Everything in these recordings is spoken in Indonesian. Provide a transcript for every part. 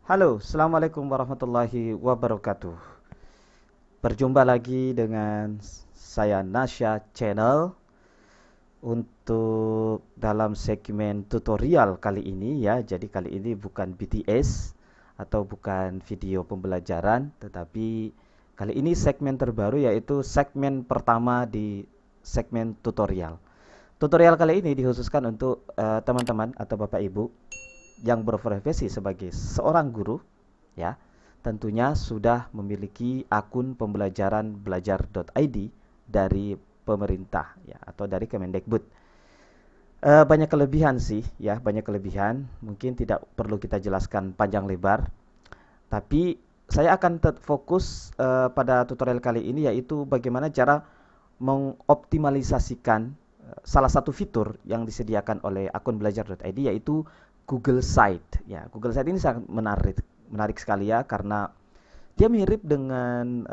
Halo, Assalamualaikum warahmatullahi wabarakatuh. Berjumpa lagi dengan saya Nasya Channel untuk dalam segmen tutorial kali ini ya. Jadi kali ini bukan BTS atau bukan video pembelajaran, tetapi kali ini segmen terbaru yaitu segmen pertama di segmen tutorial. Tutorial kali ini dikhususkan untuk teman-teman atau Bapak Ibu yang berprofesi sebagai seorang guru ya, tentunya sudah memiliki akun pembelajaran belajar.id dari pemerintah ya atau dari Kemendikbud. Banyak kelebihan sih ya, banyak kelebihan. Mungkin tidak perlu kita jelaskan panjang lebar, tapi saya akan fokus pada tutorial kali ini yaitu bagaimana cara mengoptimalisasikan salah satu fitur yang disediakan oleh akun belajar.id yaitu Google Site. Ya, Google Site ini sangat menarik sekali ya karena dia mirip dengan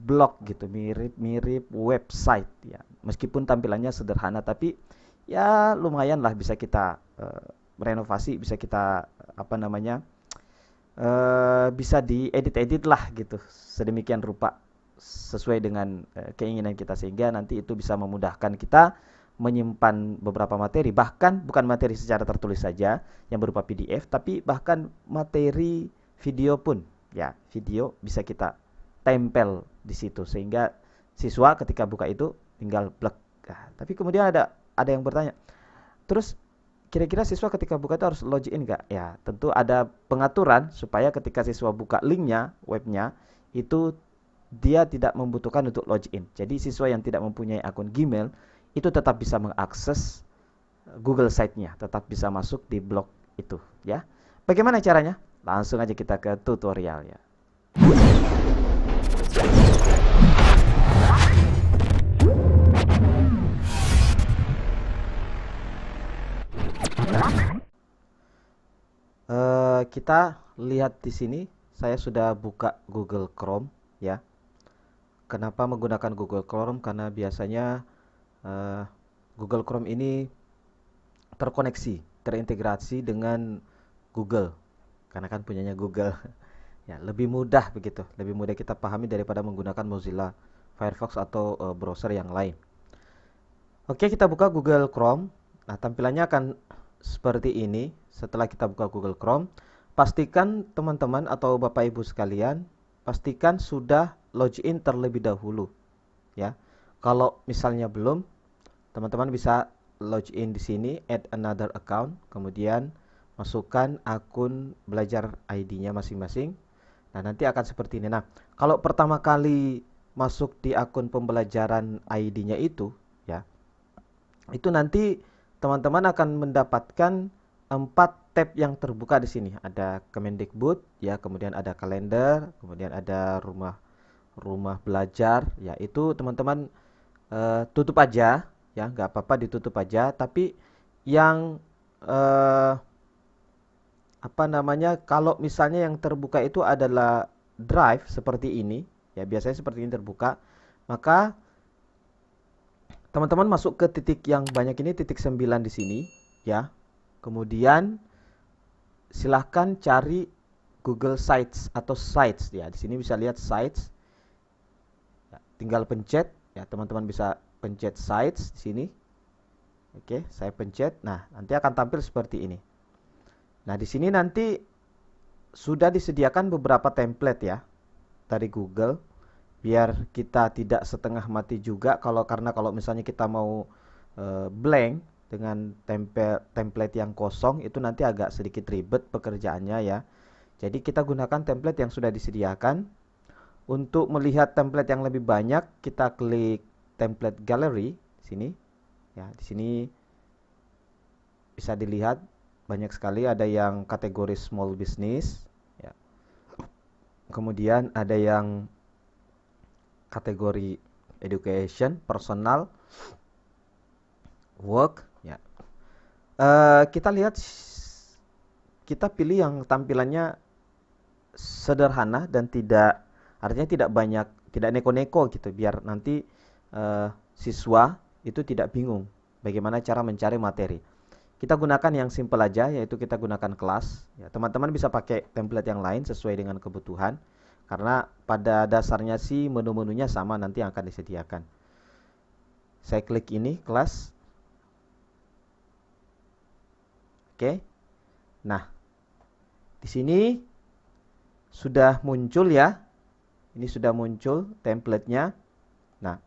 blog gitu, mirip-mirip website ya. Meskipun tampilannya sederhana tapi ya lumayan lah bisa kita renovasi, bisa kita apa namanya? Bisa diedit-edit lah gitu sedemikian rupa sesuai dengan keinginan kita sehingga nanti itu bisa memudahkan kita menyimpan beberapa materi, bahkan bukan materi secara tertulis saja yang berupa PDF tapi bahkan materi video pun ya, video bisa kita tempel di situ sehingga siswa ketika buka itu tinggal plek. Nah, tapi kemudian ada yang bertanya, terus kira-kira siswa ketika buka itu harus login nggak? Ya, tentu ada pengaturan supaya ketika siswa buka linknya, webnya, itu dia tidak membutuhkan untuk login. Jadi siswa yang tidak mempunyai akun Gmail itu tetap bisa mengakses Google Site-nya, tetap bisa masuk di blog itu ya. Bagaimana caranya? Langsung aja kita ke tutorial ya. Kita lihat di sini saya sudah buka Google Chrome ya. Kenapa menggunakan Google Chrome? Karena biasanya eh, Google Chrome ini terkoneksi, terintegrasi dengan Google. Karena kan punyanya Google. Ya, lebih mudah begitu, lebih mudah kita pahami daripada menggunakan Mozilla Firefox atau browser yang lain. Oke, kita buka Google Chrome. Nah, tampilannya akan seperti ini. Setelah kita buka Google Chrome, pastikan teman-teman atau Bapak Ibu sekalian, pastikan sudah login terlebih dahulu, ya. Kalau misalnya belum, teman-teman bisa login di sini, add another account, kemudian masukkan akun belajar ID-nya masing-masing. Nah, nanti akan seperti ini. Nah, kalau pertama kali masuk di akun pembelajaran ID-nya itu, ya, itu nanti teman-teman akan mendapatkan 4 tab yang terbuka di sini. Ada Kemendikbud, ya, kemudian ada kalender, kemudian ada rumah belajar, ya. Itu teman-teman tutup aja, ya, nggak apa-apa ditutup aja. Tapi yang eh, apa namanya, kalau misalnya yang terbuka itu adalah drive seperti ini, ya biasanya seperti ini terbuka, maka teman-teman masuk ke titik yang banyak ini, titik 9 di sini, ya. Kemudian silahkan cari Google Sites atau Sites ya. Di sini bisa lihat Sites. Ya, tinggal pencet ya, teman-teman bisa pencet Sites di sini. Oke, saya pencet. Nah, nanti akan tampil seperti ini. Nah, di sini nanti sudah disediakan beberapa template ya dari Google biar kita tidak setengah mati juga karena kalau misalnya kita mau blank dengan template yang kosong itu nanti agak sedikit ribet pekerjaannya ya. Jadi kita gunakan template yang sudah disediakan. Untuk melihat template yang lebih banyak, kita klik template gallery di sini. Ya, di sini bisa dilihat banyak sekali, ada yang kategori small business ya. Kemudian ada yang kategori education, personal, work ya. Kita lihat, kita pilih yang tampilannya sederhana dan artinya tidak banyak, tidak neko-neko gitu, biar nanti siswa itu tidak bingung bagaimana cara mencari materi. kita gunakan yang simple aja, yaitu kita gunakan kelas. Ya, teman-teman bisa pakai template yang lain sesuai dengan kebutuhan. Karena pada dasarnya sih menu-menunya sama nanti yang akan disediakan. Saya klik ini, kelas. Oke. Nah, di sini sudah muncul ya. Ini sudah muncul template-nya. Nah,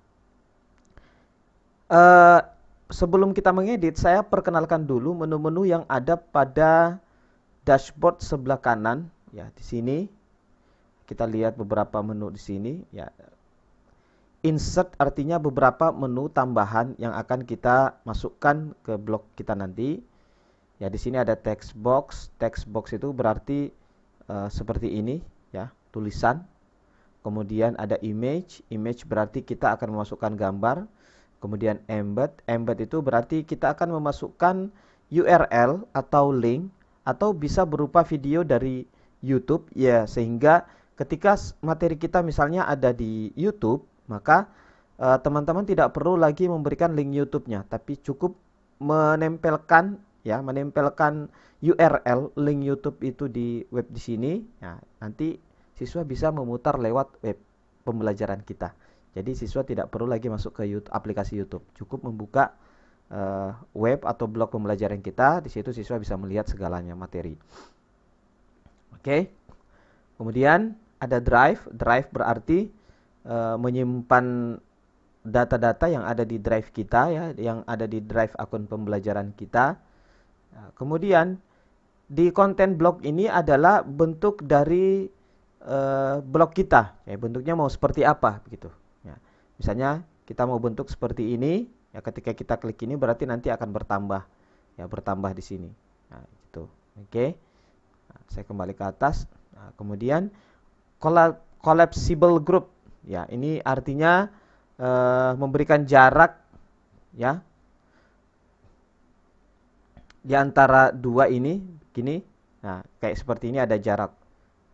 sebelum kita mengedit, saya perkenalkan dulu menu-menu yang ada pada dashboard sebelah kanan. Ya, di sini kita lihat beberapa menu di sini. Ya, insert artinya beberapa menu tambahan yang akan kita masukkan ke blog kita nanti. Ya, di sini ada text box. Text box itu berarti seperti ini, ya, tulisan. Kemudian ada image. Image berarti kita akan memasukkan gambar. Kemudian embed. Embed itu berarti kita akan memasukkan URL atau link atau bisa berupa video dari YouTube, ya, sehingga ketika materi kita misalnya ada di YouTube, maka teman-teman tidak perlu lagi memberikan link YouTube-nya, tapi cukup menempelkan URL link YouTube itu di web di sini. Nah, nanti siswa bisa memutar lewat web pembelajaran kita. Jadi siswa tidak perlu lagi masuk ke YouTube, aplikasi YouTube. Cukup membuka web atau blog pembelajaran kita. Di situ siswa bisa melihat segalanya materi. Oke. Kemudian ada drive. Drive berarti menyimpan data-data yang ada di drive kita, ya, yang ada di drive akun pembelajaran kita. Nah, kemudian di konten blog ini adalah bentuk dari blog kita, ya, bentuknya mau seperti apa begitu. Ya, misalnya kita mau bentuk seperti ini, ya, ketika kita klik ini berarti nanti akan bertambah, ya, bertambah di sini. Nah, gitu. Oke. Nah, saya kembali ke atas. Nah, kemudian collapsible group, ya, ini artinya memberikan jarak, ya, di antara dua ini, gini. Nah, kayak seperti ini ada jarak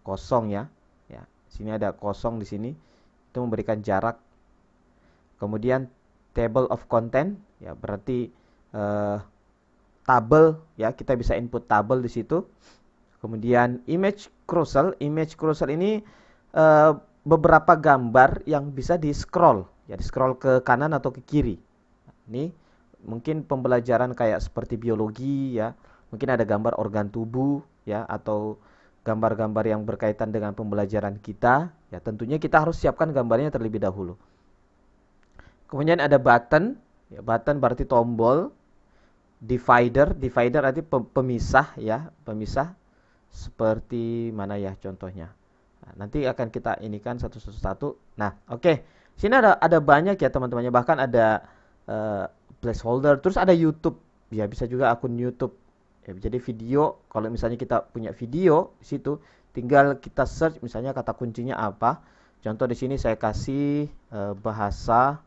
kosong, ya. Ya, sini ada kosong di sini. Itu memberikan jarak. Kemudian table of content, ya, berarti tabel, ya, kita bisa input tabel di situ. Kemudian image carousel. Image carousel ini beberapa gambar yang bisa di scroll, ya, di scroll ke kanan atau ke kiri. Ini mungkin pembelajaran kayak seperti biologi, ya, mungkin ada gambar organ tubuh, ya, atau gambar-gambar yang berkaitan dengan pembelajaran kita, ya, tentunya kita harus siapkan gambarnya terlebih dahulu. Kemudian ada button, ya, button berarti tombol. Divider arti pemisah, ya, pemisah. Seperti mana ya contohnya? Nah, nanti akan kita inikan satu-satu. Nah, oke. Sini ada banyak, ya, teman-temannya. Bahkan ada placeholder. Terus ada YouTube, ya, bisa juga akun YouTube. Ya, jadi video, kalau misalnya kita punya video di situ, tinggal kita search misalnya kata kuncinya apa. Contoh di sini saya kasih bahasa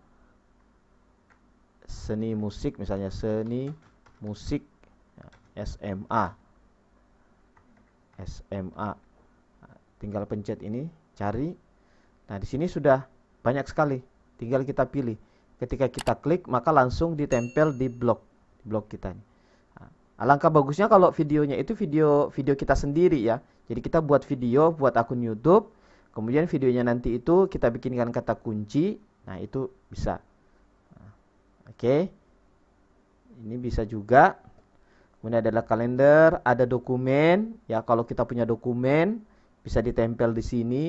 seni musik, misalnya seni musik, ya, SMA. Nah, tinggal pencet ini, cari. Nah, di sini sudah banyak sekali. Tinggal kita pilih. Ketika kita klik, maka langsung ditempel di blog kita ini. Alangkah bagusnya kalau videonya itu video kita sendiri, ya. Jadi kita buat video, buat akun YouTube, kemudian videonya nanti itu kita bikinkan kata kunci. Nah, itu bisa. Oke. Ini bisa juga. Kemudian adalah kalender, ada dokumen, ya, kalau kita punya dokumen bisa ditempel di sini.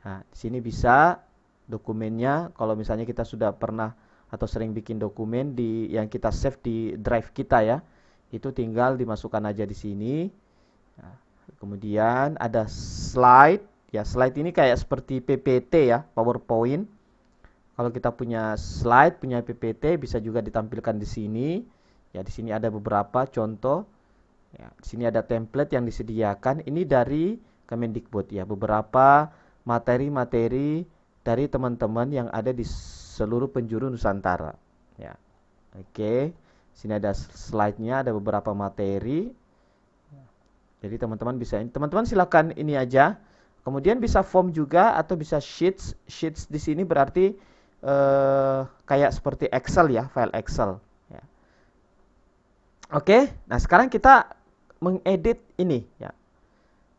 Nah, di sini bisa dokumennya. Kalau misalnya kita sudah pernah atau sering bikin dokumen yang kita save di drive kita, ya, itu tinggal dimasukkan aja di sini. Nah, kemudian ada slide, ya, slide ini kayak seperti PPT, ya, PowerPoint. Kalau kita punya slide, punya PPT, bisa juga ditampilkan di sini. Ya, di sini ada beberapa contoh. Ya, di sini ada template yang disediakan. Ini dari Kemendikbud, ya, beberapa materi-materi dari teman-teman yang ada di seluruh penjuru Nusantara. Ya, oke. Sini ada slide-nya, ada beberapa materi. Jadi teman-teman silakan ini aja. Kemudian bisa form juga atau bisa sheets. Sheets di sini berarti kayak seperti Excel, ya, file Excel. Ya. Oke, nah sekarang kita mengedit ini ya.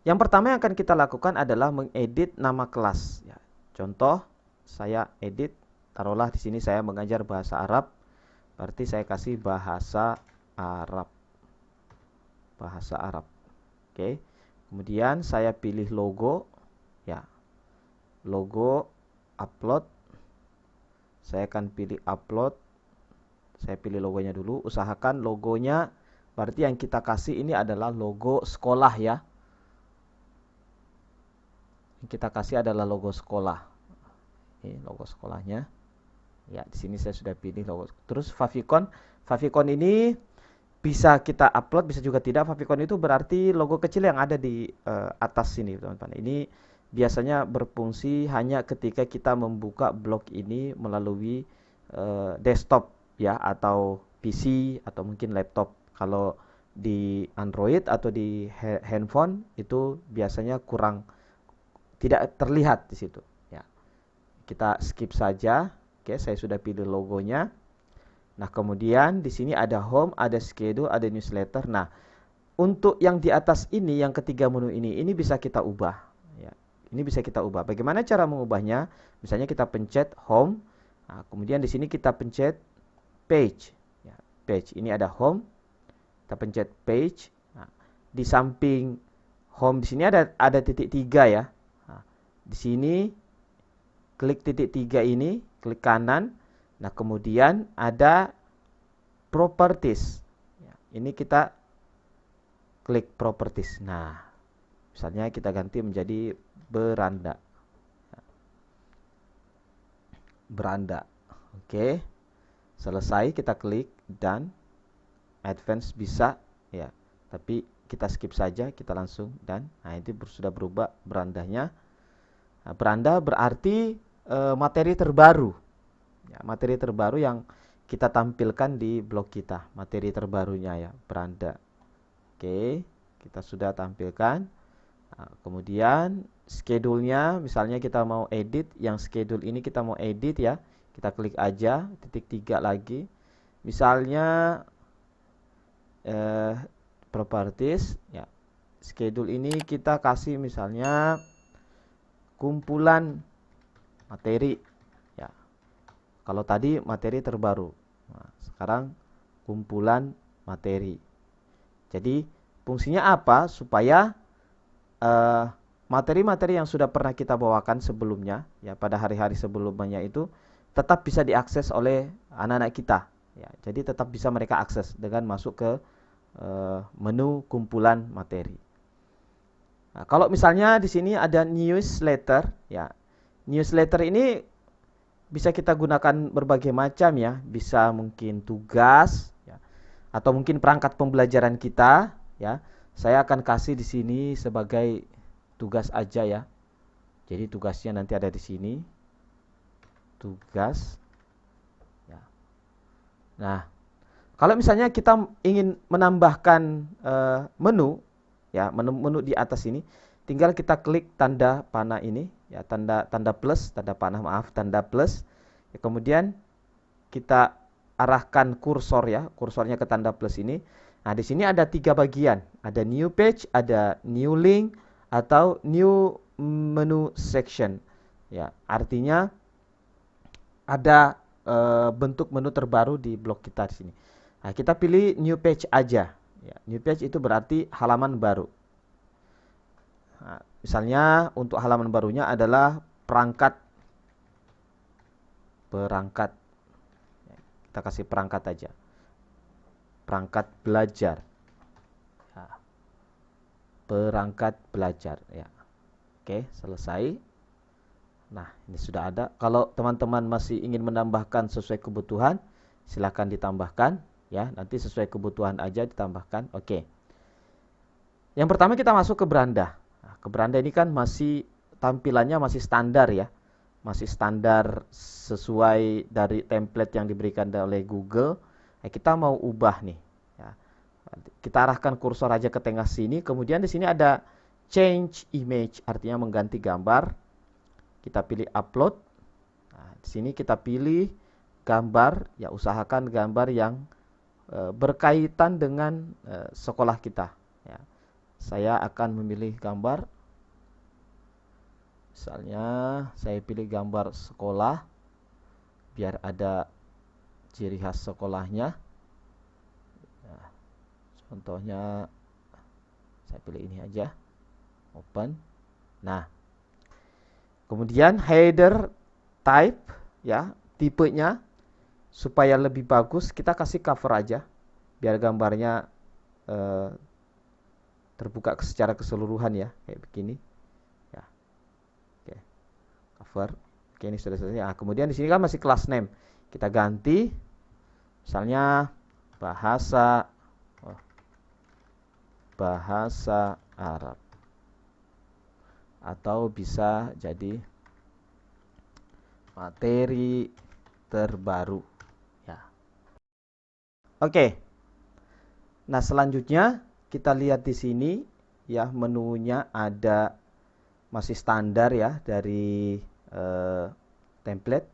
Yang pertama yang akan kita lakukan adalah mengedit nama kelas ya. Contoh, saya edit, taruhlah di sini saya mengajar bahasa Arab, berarti saya kasih bahasa Arab. Bahasa Arab. Oke. Kemudian saya pilih logo ya. Logo, upload. Saya akan pilih upload. Saya pilih logonya dulu. Usahakan logonya, berarti yang kita kasih ini adalah logo sekolah ya. Yang kita kasih adalah logo sekolah. Ini logo sekolahnya. Ya, di sini saya sudah pilih logo. Terus favicon. Favicon ini bisa kita upload, bisa juga tidak. Favicon itu berarti logo kecil yang ada di atas sini, teman-teman. Ini biasanya berfungsi hanya ketika kita membuka blog ini melalui desktop ya, atau PC atau mungkin laptop. Kalau di Android atau di handphone itu biasanya kurang, tidak terlihat di situ ya. Kita skip saja. Oke, saya sudah pilih logonya. Nah, kemudian di sini ada home, ada schedule, ada newsletter. Nah, untuk yang di atas ini, yang ketiga menu ini bisa kita ubah ya. Ini bisa kita ubah. Bagaimana cara mengubahnya? Misalnya kita pencet home. Nah, kemudian di sini kita pencet page ya. Page. Ini ada home. Kita pencet page. Nah, di samping home di sini ada titik 3 ya. Nah, di sini klik titik 3 ini, klik kanan. Nah, kemudian ada properties. Ya, ini kita klik properties. Nah, misalnya kita ganti menjadi beranda. Beranda. Oke. Selesai, kita klik dan advance bisa ya. Tapi kita skip saja, kita langsung dan nah itu sudah berubah berandanya. Nah, beranda berarti materi terbaru. Ya, materi terbaru yang kita tampilkan di blog kita, materi terbarunya ya, beranda. Oke, kita sudah tampilkan. Nah, kemudian schedule-nya, misalnya kita mau edit, yang schedule ini kita mau edit ya, kita klik aja, titik 3 lagi. Misalnya properties ya, schedule ini kita kasih misalnya kumpulan materi ya. Kalau tadi materi terbaru, nah, sekarang kumpulan materi. Jadi fungsinya apa? Supaya materi-materi yang sudah pernah kita bawakan sebelumnya ya, pada hari-hari sebelumnya itu tetap bisa diakses oleh anak-anak kita ya. Jadi tetap bisa mereka akses dengan masuk ke menu kumpulan materi. Nah, kalau misalnya di sini ada newsletter ya. Newsletter ini bisa kita gunakan berbagai macam ya, bisa mungkin tugas ya, atau mungkin perangkat pembelajaran kita ya. Saya akan kasih di sini sebagai tugas aja ya. Jadi tugasnya nanti ada di sini. Tugas ya. Nah, kalau misalnya kita ingin menambahkan menu ya, menu di atas ini, tinggal kita klik tanda panah ini ya, tanda plus, tanda panah maaf, tanda plus. Ya, kemudian kita arahkan kursor ya, kursornya ke tanda plus ini. Nah, di sini ada 3 bagian. Ada new page, ada new link, atau new menu section. Ya, artinya ada bentuk menu terbaru di blog kita di sini. Nah, kita pilih new page aja. Ya, new page itu berarti halaman baru. Nah, misalnya untuk halaman barunya adalah perangkat. Kita kasih perangkat aja. Perangkat belajar. Ya, perangkat belajar. Ya. Oke, selesai. Nah, ini sudah ada. Kalau teman-teman masih ingin menambahkan sesuai kebutuhan, silakan ditambahkan. Ya, nanti sesuai kebutuhan aja ditambahkan. Oke. Yang pertama kita masuk ke beranda. Nah, ke beranda ini kan masih tampilannya masih standar ya. Masih standar sesuai dari template yang diberikan oleh Google. Nah, kita mau ubah nih. Ya. Kita arahkan kursor aja ke tengah sini. Kemudian di sini ada change image, artinya mengganti gambar. Kita pilih upload. Nah, di sini kita pilih gambar. Ya, usahakan gambar yang berkaitan dengan sekolah kita. Ya. Saya akan memilih gambar. Misalnya saya pilih gambar sekolah, biar ada ciri khas sekolahnya. Ya, contohnya saya pilih ini aja, open. Nah, kemudian header type, ya, tipenya supaya lebih bagus kita kasih cover aja, biar gambarnya terbuka secara keseluruhan ya, kayak begini. Ya, oke, cover. Oke, ini sudah selesai. Nah, kemudian di sini kan masih class name, kita ganti, misalnya bahasa Arab, atau bisa jadi materi terbaru. Ya. Oke. Nah, selanjutnya kita lihat di sini ya, menunya ada masih standar ya dari template.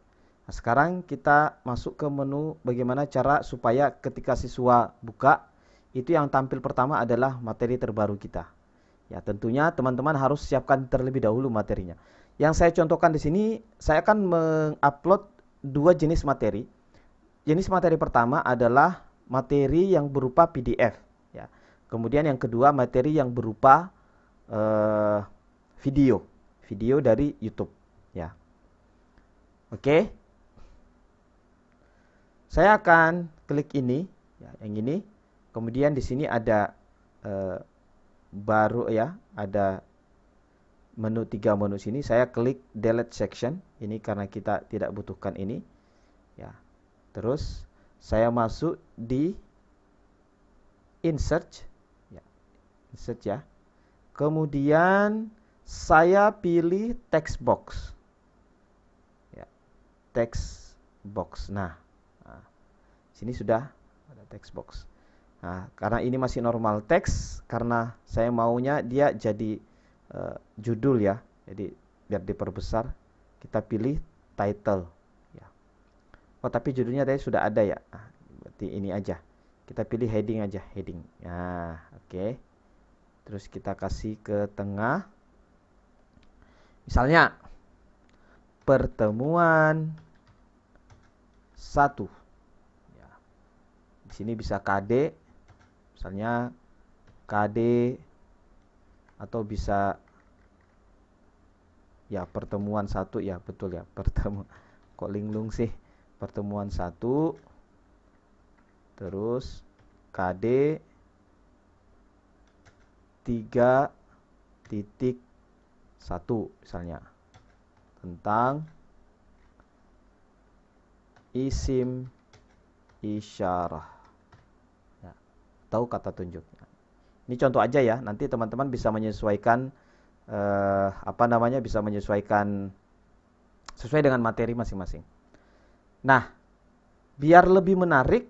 Nah, sekarang kita masuk ke menu bagaimana cara supaya ketika siswa buka, itu yang tampil pertama adalah materi terbaru kita. Ya, tentunya teman-teman harus siapkan terlebih dahulu materinya. Yang saya contohkan di sini, saya akan mengupload dua jenis materi. Jenis materi pertama adalah materi yang berupa PDF. Ya. Kemudian yang kedua materi yang berupa video dari YouTube. Ya. Oke. Saya akan klik ini, ya, yang ini. Kemudian di sini ada baru ya, ada menu 3 menu sini. Saya klik delete section ini karena kita tidak butuhkan ini. Ya. Terus saya masuk di insert ya. Insert ya. Kemudian saya pilih text box. Ya. Text box. Nah, sini sudah ada text box. Nah, karena ini masih normal text, karena saya maunya dia jadi judul ya. Jadi biar diperbesar, kita pilih title ya. Oh, tapi judulnya tadi sudah ada ya. Nah, berarti ini aja. Kita pilih heading aja, heading. Nah, oke. Terus kita kasih ke tengah. Misalnya pertemuan 1. Ya. Di sini bisa KD. Misalnya KD, atau bisa ya pertemuan 1 ya, betul ya, kok linglung sih, pertemuan 1 terus KD 3.1 misalnya tentang isim isyarah ya, atau kata tunjuk. Ini contoh aja ya, nanti teman-teman bisa menyesuaikan bisa menyesuaikan sesuai dengan materi masing-masing. Nah, biar lebih menarik,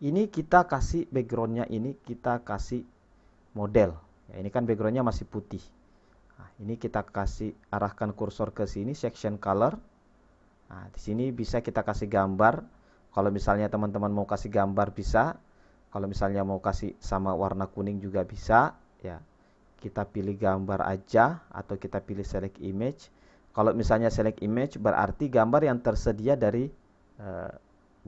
ini kita kasih backgroundnya, ini kita kasih model. Ya, ini kan backgroundnya masih putih. Nah, ini kita kasih arahkan kursor ke sini, section color. Nah, di sini bisa kita kasih gambar. Kalau misalnya teman-teman mau kasih gambar bisa. Kalau misalnya mau kasih sama warna kuning juga bisa, ya. Kita pilih gambar aja atau kita pilih select image. Kalau misalnya select image berarti gambar yang tersedia dari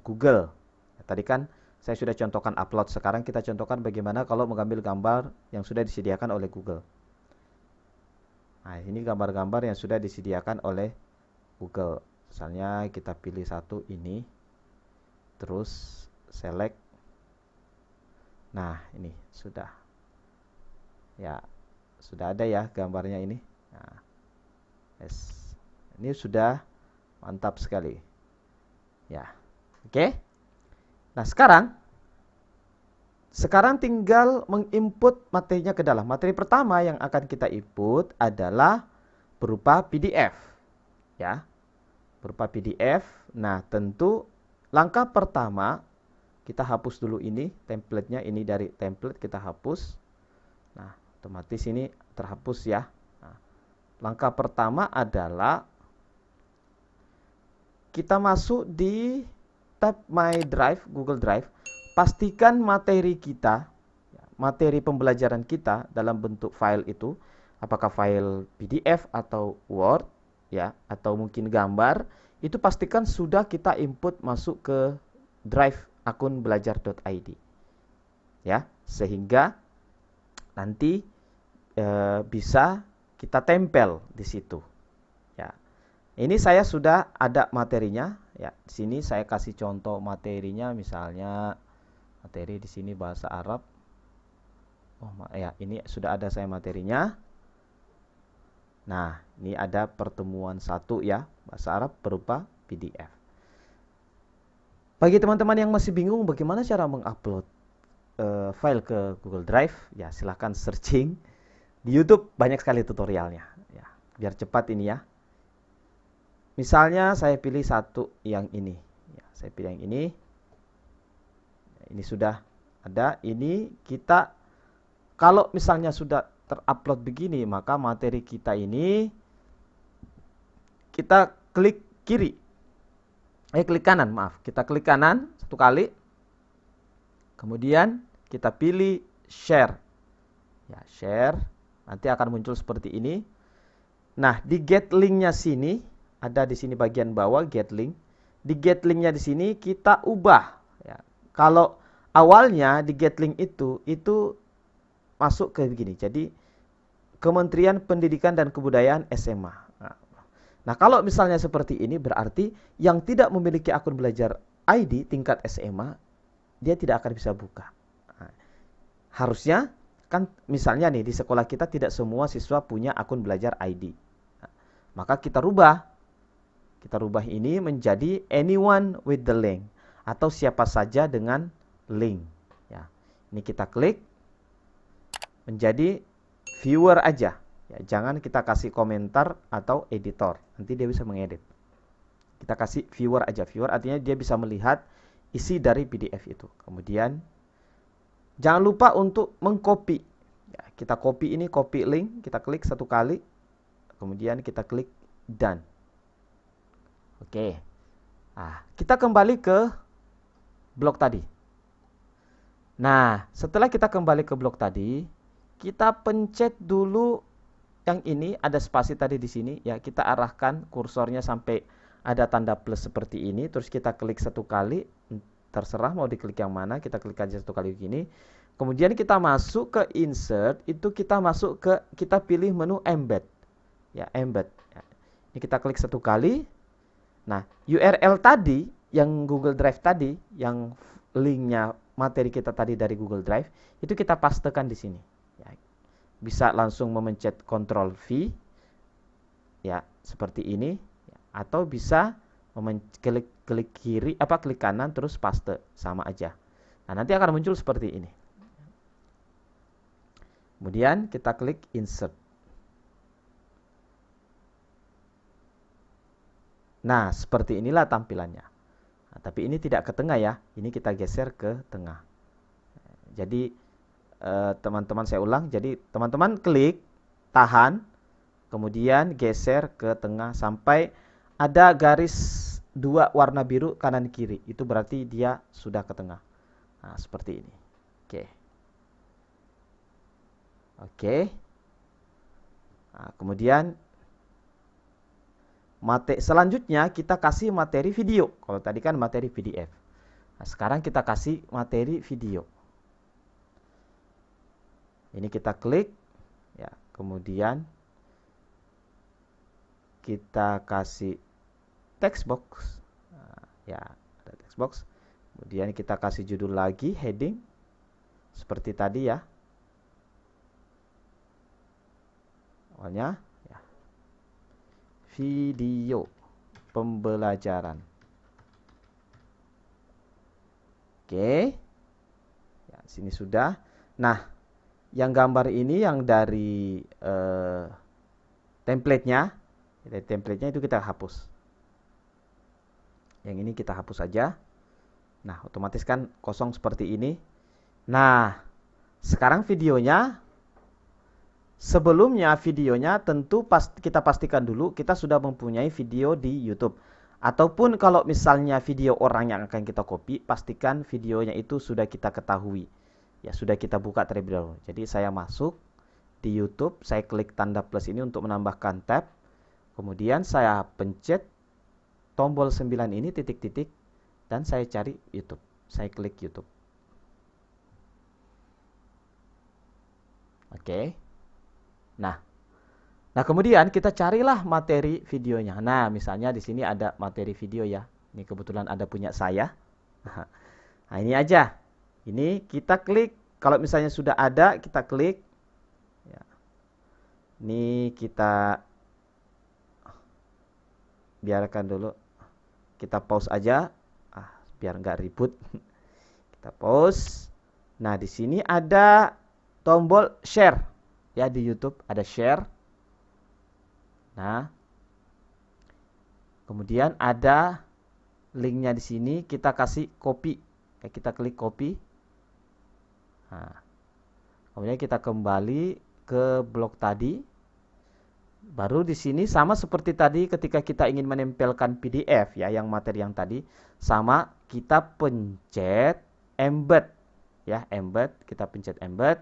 Google. Ya, tadi kan saya sudah contohkan upload, sekarang kita contohkan bagaimana kalau mengambil gambar yang sudah disediakan oleh Google. Nah, ini gambar-gambar yang sudah disediakan oleh Google. Misalnya kita pilih satu ini, terus select. Nah, ini sudah. Ya, sudah ada ya gambarnya ini. Nah, yes. Ini sudah mantap sekali. Ya. Oke. Nah, sekarang tinggal menginput materinya ke dalam. Materi pertama yang akan kita input adalah berupa PDF. Ya. Berupa PDF. Nah, tentu langkah pertama kita hapus dulu ini template-nya, ini dari template kita hapus. Nah, otomatis ini terhapus ya. Nah, langkah pertama adalah kita masuk di tab My Drive, Google Drive. pastikan materi kita, materi pembelajaran kita dalam bentuk file itu, apakah file PDF atau Word, ya, atau mungkin gambar, itu pastikan sudah kita input masuk ke drive akun belajar.id, ya, sehingga nanti bisa kita tempel di situ. Ya, ini saya sudah ada materinya. Ya, di sini saya kasih contoh materinya, misalnya materi di sini bahasa Arab. Oh ya, ini sudah ada saya materinya. Nah, ini ada pertemuan 1 ya, bahasa Arab berupa PDF. Bagi teman-teman yang masih bingung bagaimana cara mengupload file ke Google Drive, ya silahkan searching di YouTube, banyak sekali tutorialnya. Ya, biar cepat ini ya. Misalnya saya pilih satu yang ini. Ya, saya pilih yang ini. Ini sudah ada. Ini kita, kalau misalnya sudah terupload begini, maka materi kita ini kita klik kiri. Klik kanan, maaf. Kita klik kanan 1 kali. Kemudian kita pilih share. Ya, share. Nanti akan muncul seperti ini. Nah, di get link-nya sini, ada di sini bagian bawah get link. Di get link-nya di sini kita ubah. Ya. Kalau awalnya di get link itu masuk ke begini. Jadi Kementerian Pendidikan dan Kebudayaan SMA. Nah, kalau misalnya seperti ini berarti yang tidak memiliki akun belajar ID tingkat SMA, dia tidak akan bisa buka. Nah, harusnya kan misalnya nih di sekolah kita tidak semua siswa punya akun belajar ID. Nah, maka kita rubah. Kita rubah ini menjadi anyone with the link atau siapa saja dengan link. Ya, ini kita klik menjadi viewer aja. Ya, jangan kita kasih komentar atau editor. Nanti dia bisa mengedit. Kita kasih viewer aja. Viewer artinya dia bisa melihat isi dari PDF itu. Kemudian jangan lupa untuk mengcopy. Ya, kita copy ini, copy link. Kita klik 1 kali. Kemudian kita klik done. Oke. Nah, kita kembali ke blog tadi. Nah, setelah kita kembali ke blog tadi, kita pencet dulu yang ini, ada spasi tadi di sini ya, kita arahkan kursornya sampai ada tanda plus seperti ini, terus kita klik 1 kali, terserah mau diklik yang mana, kita klik aja 1 kali begini. Kemudian kita masuk ke insert, itu kita pilih menu embed. Ya, embed. Ya. Ini kita klik 1 kali. Nah, URL tadi yang Google Drive tadi, yang linknya materi kita tadi dari Google Drive, itu kita pastekan di sini. Ya. Bisa langsung memencet Ctrl V, ya seperti ini, atau bisa klik kiri, klik kanan terus paste, sama aja. Nah, nanti akan muncul seperti ini. Kemudian kita klik insert. Nah, seperti inilah tampilannya. Nah, tapi ini tidak ke tengah ya, ini kita geser ke tengah. Jadi teman-teman saya ulang, jadi teman-teman klik, tahan, kemudian geser ke tengah sampai ada garis 2 warna biru kanan kiri, itu berarti dia sudah ke tengah. Nah, seperti ini. Oke. Nah, kemudian selanjutnya kita kasih materi video. Kalau tadi kan materi PDF. Nah, sekarang kita kasih materi video. Ini kita klik, ya, kemudian kita kasih text box, ya, ada text box. Kemudian kita kasih judul lagi, heading, seperti tadi ya. Awalnya, ya, video pembelajaran. Oke, ya, sini sudah. Nah, yang gambar ini yang dari template-nya itu kita hapus. Yang ini kita hapus saja. Nah, otomatis kan kosong seperti ini. Nah, sekarang videonya, sebelumnya videonya tentu kita pastikan dulu kita sudah mempunyai video di YouTube. Ataupun kalau misalnya video orang yang akan kita copy, pastikan videonya itu sudah kita ketahui. Ya, sudah kita buka terlebih dahulu. Jadi saya masuk di YouTube, saya klik tanda plus ini untuk menambahkan tab. Kemudian saya pencet tombol 9 ini titik-titik dan saya cari YouTube. Saya klik YouTube. Oke. Nah, kemudian kita carilah materi videonya. Nah, misalnya di sini ada materi video ya. Ini kebetulan ada punya saya. Nah, ini aja. Ini kita klik. Kalau misalnya sudah ada, kita klik. Ya. Ini kita biarkan dulu. Kita pause aja. Biar nggak ribut. Kita pause. Nah, di sini ada tombol share. Ya, di YouTube ada share. Nah, kemudian ada linknya di sini, kita kasih copy. Kita klik copy. Nah, kemudian kita kembali ke blog tadi. Baru di sini sama seperti tadi ketika kita ingin menempelkan PDF ya, yang materi yang tadi, sama kita pencet embed ya, embed, kita pencet embed.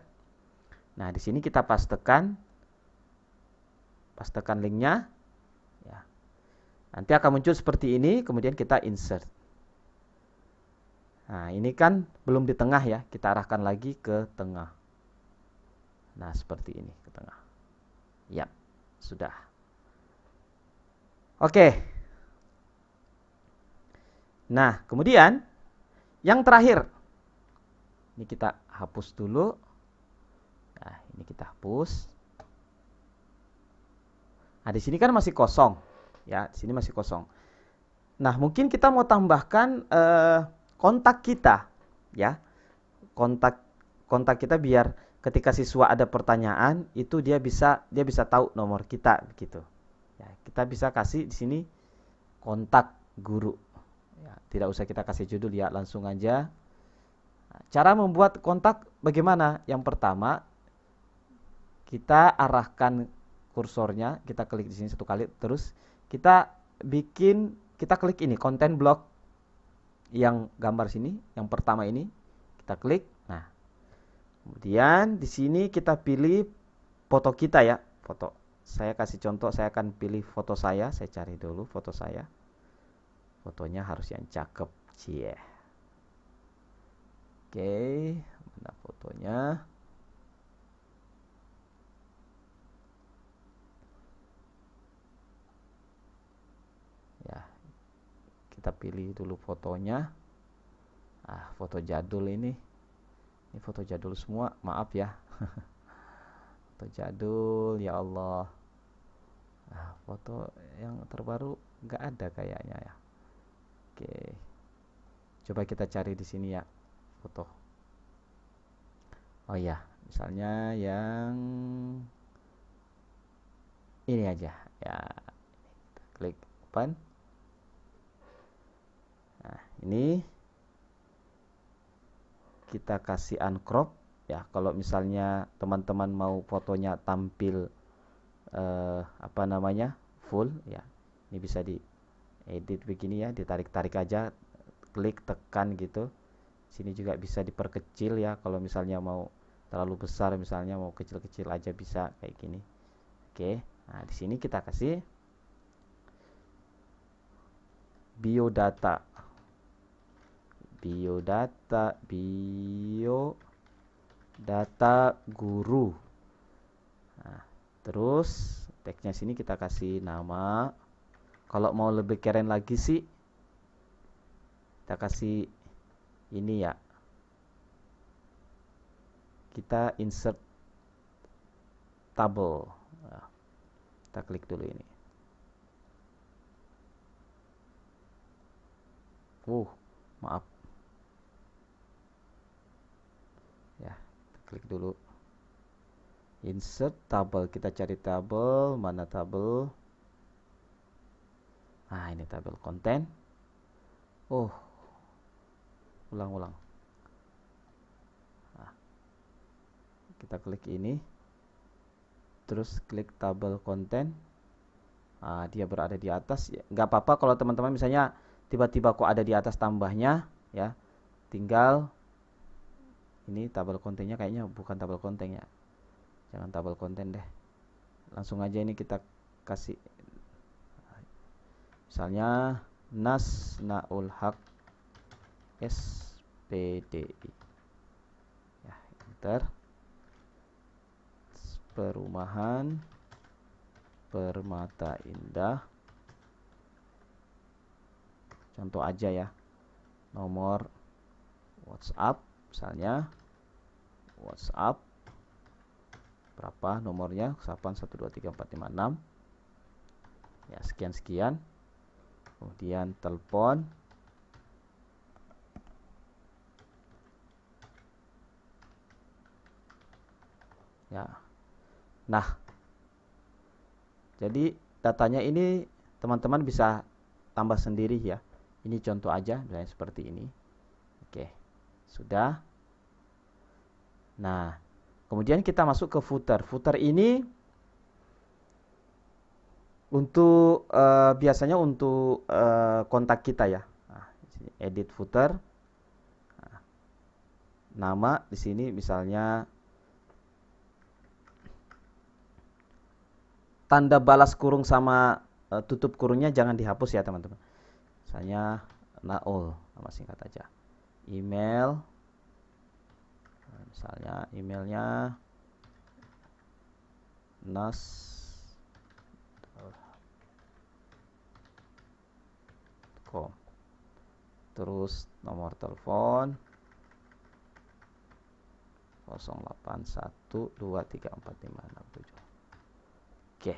Nah, di sini kita pastekan linknya ya. Nanti akan muncul seperti ini, kemudian kita insert. Nah, ini kan belum di tengah ya, kita arahkan lagi ke tengah. Nah, seperti ini ke tengah. Ya, sudah. Oke. Nah, kemudian yang terakhir. Ini kita hapus dulu. Nah, ini kita hapus. Nah, di sini kan masih kosong. Ya, di sini masih kosong. Nah, mungkin kita mau tambahkan kontak kita, ya. Kontak kita biar ketika siswa ada pertanyaan itu dia bisa tahu nomor kita gitu. Ya, kita bisa kasih di sini kontak guru. Ya, tidak usah kita kasih judul ya, langsung aja. Nah, cara membuat kontak bagaimana? Yang pertama, kita arahkan kursornya, kita klik di sini satu kali, terus kita klik ini konten blog yang gambar sini, yang pertama ini kita klik. Nah, kemudian di sini kita pilih foto kita ya, foto. Saya kasih contoh, saya akan pilih foto saya cari dulu foto saya. Fotonya harus yang cakep, cie. Oke, mana fotonya? Ya, kita pilih dulu fotonya. Foto jadul ini foto jadul semua, maaf ya. Foto jadul, ya Allah. Foto yang terbaru nggak ada kayaknya ya. Oke, coba kita cari di sini ya foto. Oh ya, misalnya yang ini aja ya. Klik open. Nah, ini kita kasih uncrop ya. Kalau misalnya teman-teman mau fotonya tampil full ya, ini bisa di edit begini ya, ditarik-tarik aja, klik tekan gitu. Sini juga bisa diperkecil ya, kalau misalnya mau terlalu besar, misalnya mau kecil-kecil aja bisa kayak gini. Oke, nah di sini kita kasih biodata guru. Nah, terus teksnya sini kita kasih nama. Kalau mau lebih keren lagi sih, kita kasih ini ya. Kita insert table. Nah, kita klik dulu ini. Maaf. Ya, kita klik dulu. Insert table, kita cari tabel, mana tabel? Nah, ini tabel konten. Ulang. Nah, kita klik ini, terus klik tabel konten. Dia berada di atas. Ya, nggak apa-apa kalau teman-teman misalnya tiba-tiba kok ada di atas tambahnya, ya. Tinggal ini tabel kontennya kayaknya bukan tabel konten ya. Jangan tabel konten deh. Langsung aja ini kita kasih misalnya Nasnaul Haq SPDI. Ya, enter. Perumahan Permata Indah. Contoh aja ya. Nomor WhatsApp misalnya. WhatsApp berapa nomornya? 8123456. Ya, sekian-sekian. Kemudian telepon. Ya. Nah, jadi datanya ini teman-teman bisa tambah sendiri ya. Ini contoh aja, misalnya seperti ini. Oke, sudah. Nah, kemudian kita masuk ke footer. Footer ini untuk biasanya untuk kontak kita ya. Nah, edit footer. Nah, nama di sini misalnya tanda balas kurung sama tutup kurungnya jangan dihapus ya teman-teman. Misalnya Naul, nama singkat aja. Email, misalnya emailnya nas.com. Terus nomor telepon 0812345667. Oke.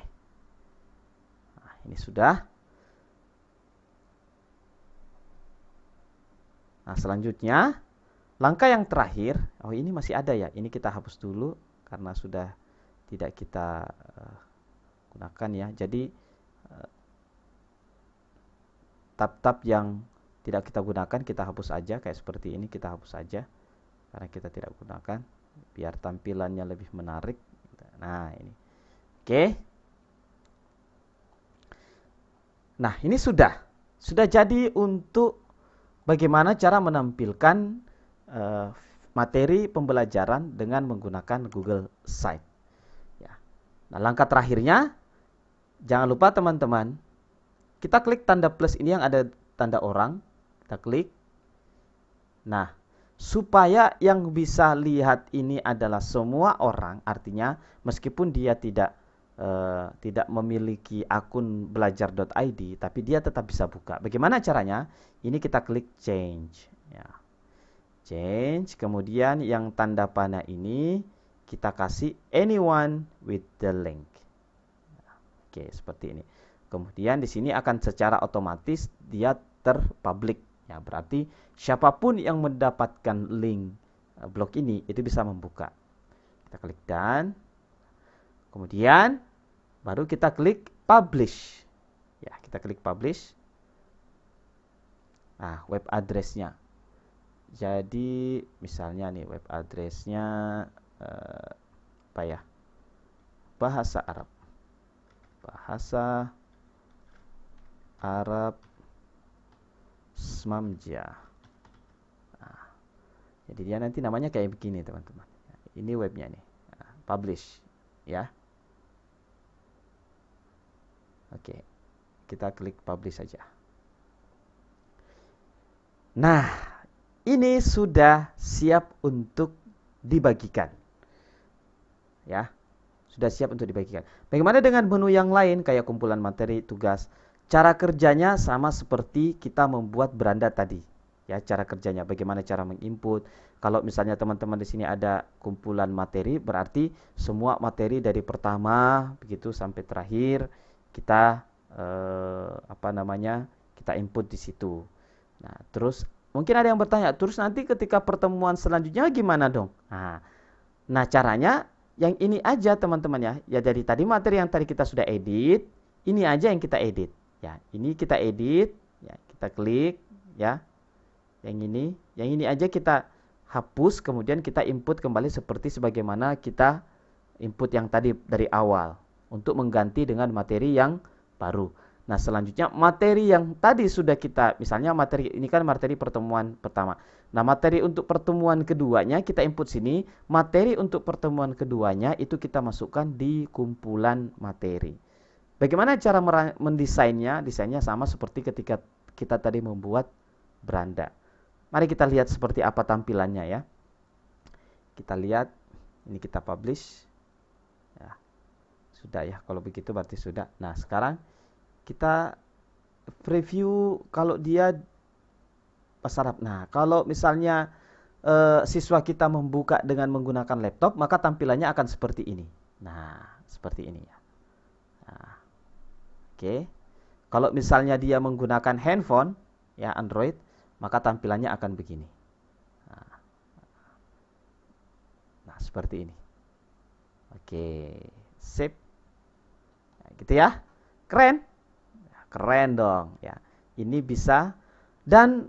Nah, ini sudah. Nah, selanjutnya langkah yang terakhir, ini masih ada ya. Ini kita hapus dulu karena sudah tidak kita gunakan ya. Jadi tab-tab yang tidak kita gunakan kita hapus aja, kayak seperti ini kita hapus saja karena kita tidak gunakan biar tampilannya lebih menarik. Nah, ini. Oke. Nah, ini sudah jadi untuk bagaimana cara menampilkan materi pembelajaran dengan menggunakan Google Site. Ya. Nah, langkah terakhirnya, jangan lupa teman-teman, kita klik tanda plus ini yang ada tanda orang, kita klik. Nah, supaya yang bisa lihat ini adalah semua orang, artinya meskipun dia tidak memiliki akun belajar.id, tapi dia tetap bisa buka. Bagaimana caranya? Ini kita klik change. Ya. Change, kemudian yang tanda panah ini kita kasih anyone with the link. Oke, seperti ini. Kemudian di sini akan secara otomatis dia terpublic. Ya, berarti siapapun yang mendapatkan link blog ini itu bisa membuka. Kita klik done. Kemudian baru kita klik publish. Ya, kita klik publish. Nah, web address-nya. Jadi misalnya nih web address-nya apa ya? Bahasa Arab. Bahasa Arab Smamja. Nah, jadi dia nanti namanya kayak begini teman-teman. Ini webnya nih. Nah, publish ya. Oke, kita klik publish saja. Nah, ini sudah siap untuk dibagikan. Ya, sudah siap untuk dibagikan. Bagaimana dengan menu yang lain kayak kumpulan materi, tugas? Cara kerjanya sama seperti kita membuat beranda tadi. Ya, cara kerjanya bagaimana cara menginput. Kalau misalnya teman-teman di sini ada kumpulan materi, berarti semua materi dari pertama begitu sampai terakhir kita kita input di situ. Nah, terus mungkin ada yang bertanya, terus nanti ketika pertemuan selanjutnya gimana dong? Nah, caranya yang ini aja teman-teman ya. Ya dari tadi materi yang tadi kita sudah edit, ini aja yang kita edit. Ya, ini kita edit, ya kita klik ya. Yang ini aja kita hapus, kemudian kita input kembali seperti sebagaimana kita input yang tadi dari awal untuk mengganti dengan materi yang baru. Nah, selanjutnya materi yang tadi sudah kita, misalnya materi ini kan materi pertemuan pertama. Nah, materi untuk pertemuan keduanya kita input sini. Materi untuk pertemuan keduanya itu kita masukkan di kumpulan materi. Bagaimana cara mendesainnya? Desainnya sama seperti ketika kita tadi membuat beranda. Mari kita lihat seperti apa tampilannya ya. Kita lihat, ini kita publish. Ya, sudah ya, kalau begitu berarti sudah. Nah, sekarang kita preview kalau dia pasarap. Nah, kalau misalnya siswa kita membuka dengan menggunakan laptop, maka tampilannya akan seperti ini. Nah, seperti ini ya. Nah, oke. Kalau misalnya dia menggunakan handphone, ya Android, maka tampilannya akan begini. Nah, seperti ini. Oke, sip. Nah, gitu ya. Keren. Keren dong ya. Ini bisa, dan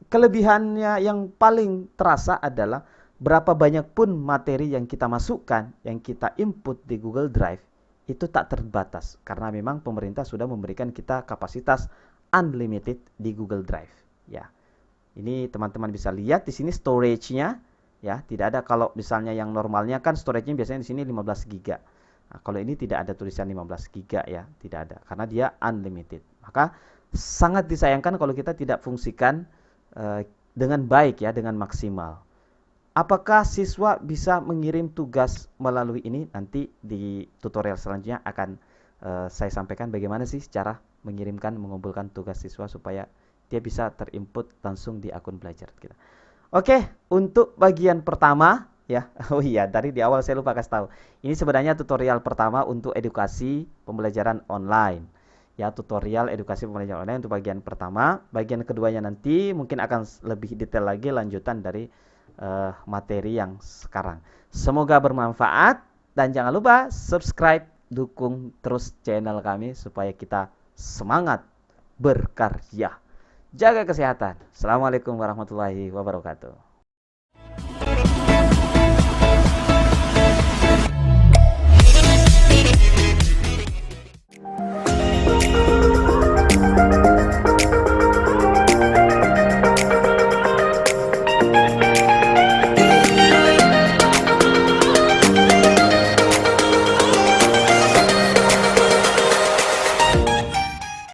kelebihannya yang paling terasa adalah berapa banyak pun materi yang kita masukkan, yang kita input di Google Drive, itu tak terbatas karena memang pemerintah sudah memberikan kita kapasitas unlimited di Google Drive ya. Ini teman-teman bisa lihat di sini storage-nya ya, tidak ada. Kalau misalnya yang normalnya kan storage-nya biasanya di sini 15 GB. Nah, kalau ini tidak ada tulisan 15 GB ya, tidak ada karena dia unlimited. Maka sangat disayangkan kalau kita tidak fungsikan dengan baik ya, dengan maksimal. Apakah siswa bisa mengirim tugas melalui ini? Nanti di tutorial selanjutnya akan saya sampaikan bagaimana sih cara mengirimkan, mengumpulkan tugas siswa supaya dia bisa terinput langsung di akun belajar kita. Oke, untuk bagian pertama ya. Oh iya, dari di awal saya lupa kasih tahu. Ini sebenarnya tutorial pertama untuk edukasi pembelajaran online. Ya, tutorial edukasi pembelajaran online untuk bagian pertama. Bagian keduanya nanti mungkin akan lebih detail lagi lanjutan dari materi yang sekarang. Semoga bermanfaat dan jangan lupa subscribe, dukung terus channel kami supaya kita semangat berkarya. Jaga kesehatan. Assalamualaikum warahmatullahi wabarakatuh.